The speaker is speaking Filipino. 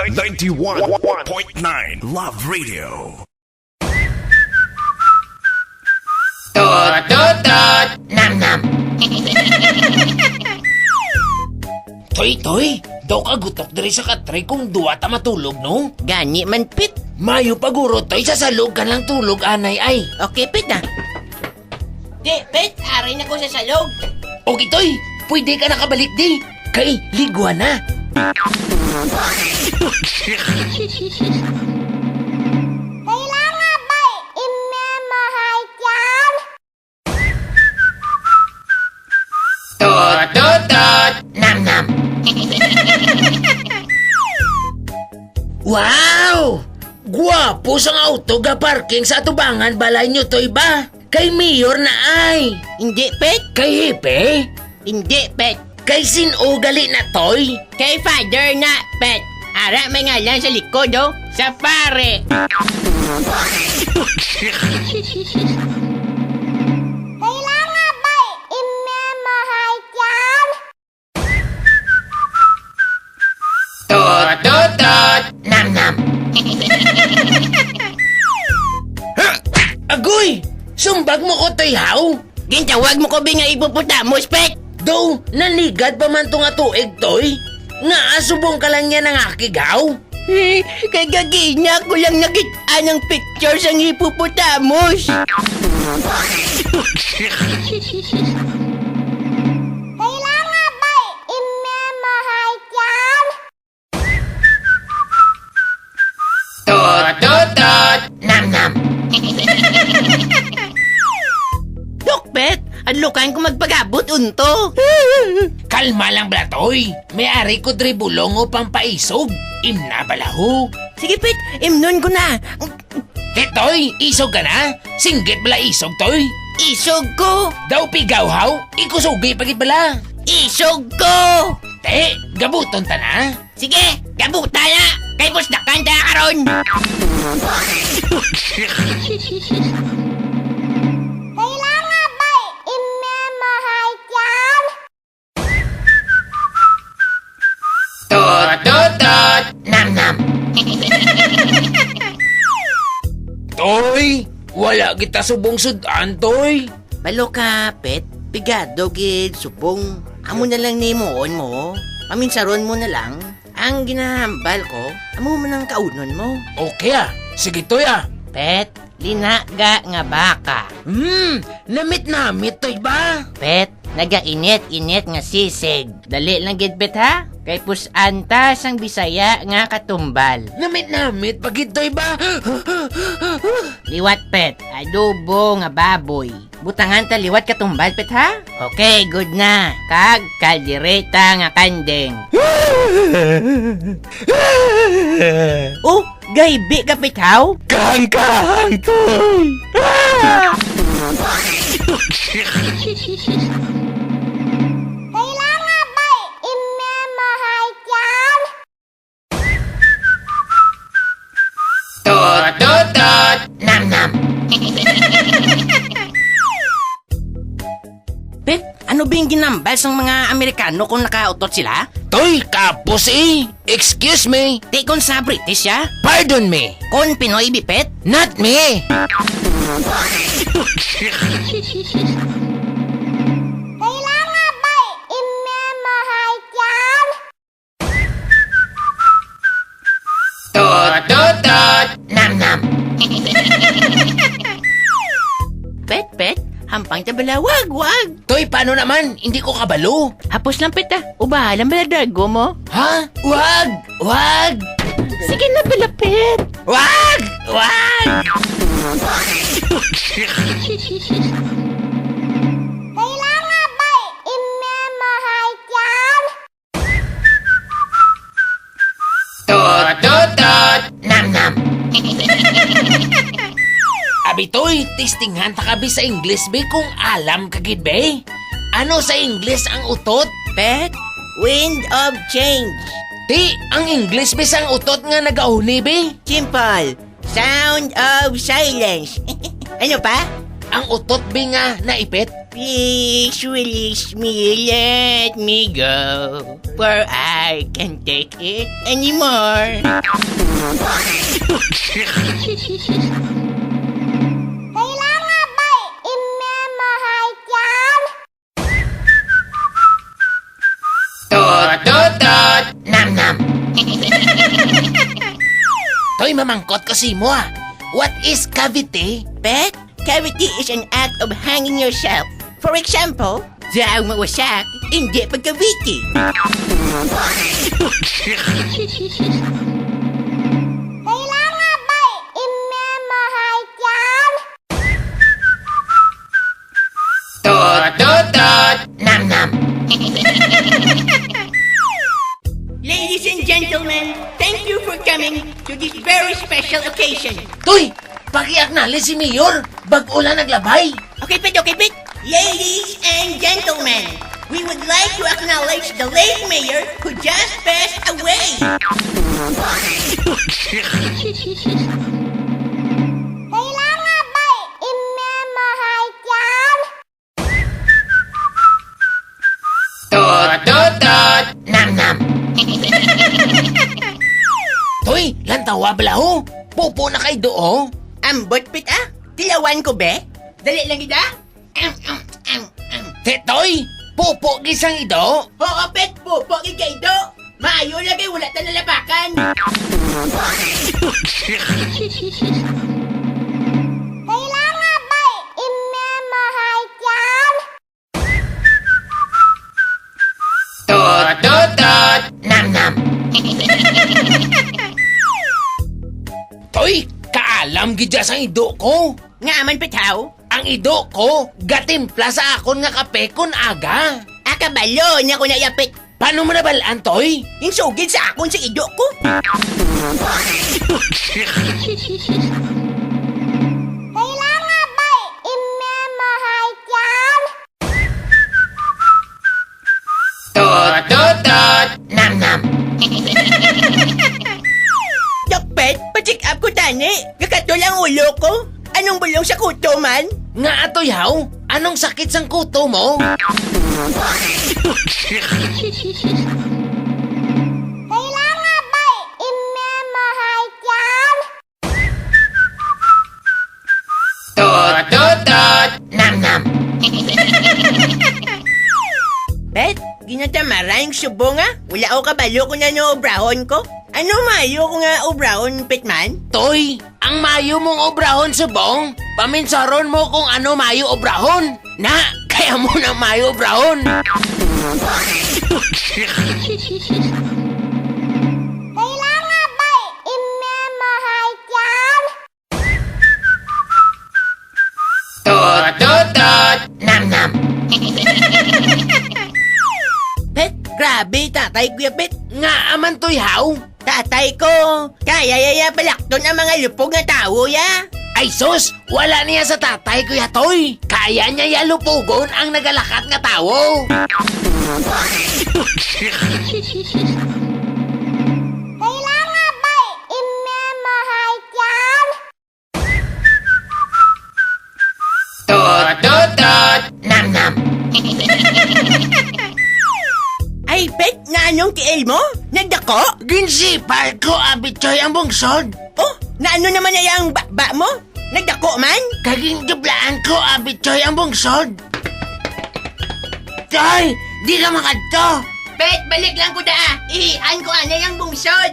91.9 Love Radio. Tot! Nam! Toy, daw ka gutok diri sa katray kung duwa ta matulog, no? Gani man, Pit. Mayo paguro, Toy, sa salog ka lang tulog, anay, ay. Okay, Pit, ah. Di, Pit, aray na ko sa salog. Okay, Toy, pwede ka nakabalik, di. Kay, ligwa na. Kailangan ba'y imemahay yan? Tot! Nam! Wow! Guwapo sang auto ga parking sa atubangan balay nyo, Toy, ba? Kay Mayor na ay. Hindi, Pit. Kay Hepe? Hindi, Pit. Kay Sinugali na, Toy? Kay Father na, Pit. Ara, may ngalan sa likod, oh. Sa pare. Kailangan ba'y imemahay yan? Tot! Nam! Agoy! Sumbag mo ko, Toy, haw? Gintawag mo ko nga ipuputamos, Pit. Do, nanigad pa man to nga tuig, Toy? Nga asubong ka lang yan ng akigaw? Kay gagina ko lang nakita ng picture sa hippopotamus. Kailangan ba'y imemahay yan? Tot! Nam! Dokpet, adlukan ko magpagabot unto. Kalma lang bala, Toy. May ari ko dribulong o pampaisog. Imnabalaho. Sige, Pet, imnon ko na. Toy, isog ka na? Singgit bala isog, Toy. Isog ko! Daw pigaw, haw? Ikusugi pagit bala. Isog ko! Te, gabuton ta na. Sige, gabuta na! Kay pusdakan ta karon! Kailangan ba'y imemahay yan? Tot! Nam! Toy, wala kita subong sudan, Toy. Balo ka, Pet. Pigado, gid, supong. Amo na lang nimuon mo. Paminsaron mo na lang. Ang ginahambal ko, amo mo nang kaunon mo. Okay sige, Toy, Pet, linaga nga baka. Namit, Toy, ba? Pet, nagainit-init nga sisig. Dali lang gid, Pet, ha? Kay pusanta sang Bisaya nga katumbal. Namit, pagit, Toy, ba? Liwat, Pet, adobo nga baboy. Butangan ta liwat katumbal, Pet, ha? Okay, good na. Kag kaldereta nga kandeng. Oh, gaybi ka, Pet, haw? Kang, Toy. Kailangan ba'y imemahay yan? Tot! Nam! Pet, ano ba yung ginambal sa mga Amerikano kung nakautot sila? Toy, kapos Excuse me. Di kung sa British, ya? Pardon me. Kung Pinoy, Pet? Not me. Kailangan ba'y imemahay yan? Tot! Nam! Pet, hampang tabala, wag! Toy, paano naman? Hindi ko kabalo. Hapos lang, Pet, ah. Ubahalang baladago mo. Ha? Wag! Sige na, bala, Pet. Wag! Kailangan ba'y imemahay yan? Tot! Nam! Abi, Toy, testingan ta kabi sa English, be, kung alam ka gid, be. Ano sa English ang utot? Pet, wind of change. Di, ang English, be, sang utot nga nagauni, be. Simple. Sound of silence. Ano pa? ang utot binga na ipit. Please release me, let me go, for I can't take it anymore. Kailangan ba'y imemahayaan? Tot! Nam! Toy, mamangkot ko si mo ah. What is cavity? Bet, cavity is an act of hanging yourself. For example, daw mawasak, hindi pagkaviti. Kailangan ba'y imemahayaan? Tot! Nam! Ladies and gentlemen, thank you for coming to this very special occasion. Toy, paki-acknowledge si Mayor. Bag-ulan naglabay. Okay, Pit. Ladies and gentlemen, we would like to acknowledge the late mayor who just passed away. Kailangan ba'y imemahayaan? Tot! Nam! Toy, lantawa balaho. Pupo na kay doo. Ambot, Pit Tilawan ko, be? Dali lang ida? Toy, pupo gisang ido. Oo, Pit, pupo kikaido. Maayo lagi, wala ta nalabakan. Kailangan ba'y imemahayaan? Tot! Nam! Toy, kaalam gidya sa ido ko. Nga man, Pit, Ang ido ko, gatimpla sa akon nga kape kun aga. Akabalo niya ko na yapit. Paano mo nabalaan, Toy? Yung sugid sa akon sa ido ko. Kailangan ba'y imemahayaan? Tot! Nam! Dakpet, pa-check up ko tani. Kakato lang ulo ko. Anong bulong sa kuto man? Nga atoy haw, anong sakit sang kuto mo? Kailangan ba'y imemahayaan? Tot! Nam! Bet, ginatamara yung subo nga. Wala ako kabalo ko na no obrahon ko. Ano mayo ko nga obrahon, Pitman? Toy, ang mayo mong obrahon subong, paminsaron mo kung ano mayo obrahon. Na, kaya mo na mayo obrahon. Kailangan ba'y imemahayaan? Tot! Nam! Bet, grabe tatay kuya Bet. Nga aman toy haw. Tatay ko, kaya yaya balakton ang mga lupog na tao ya. Ay sus, wala niya sa tatay kuya Toy. Kaya niya yalupugon ang nagalakat nga tao. Kailangan ba'y imemahayaan? Tot! Nam! Ay, Bet, na anong tiil mo? Nagdako? Ginsipal ko abitsoy ang bungsod. Oh, na ano naman na yung ba mo? Nagdako man? Kaging dublaan ko abitsoy ang bungsod. Toy, di ka makadto. Bet, balik lang ko da. Ihian ko ana yung bungsod.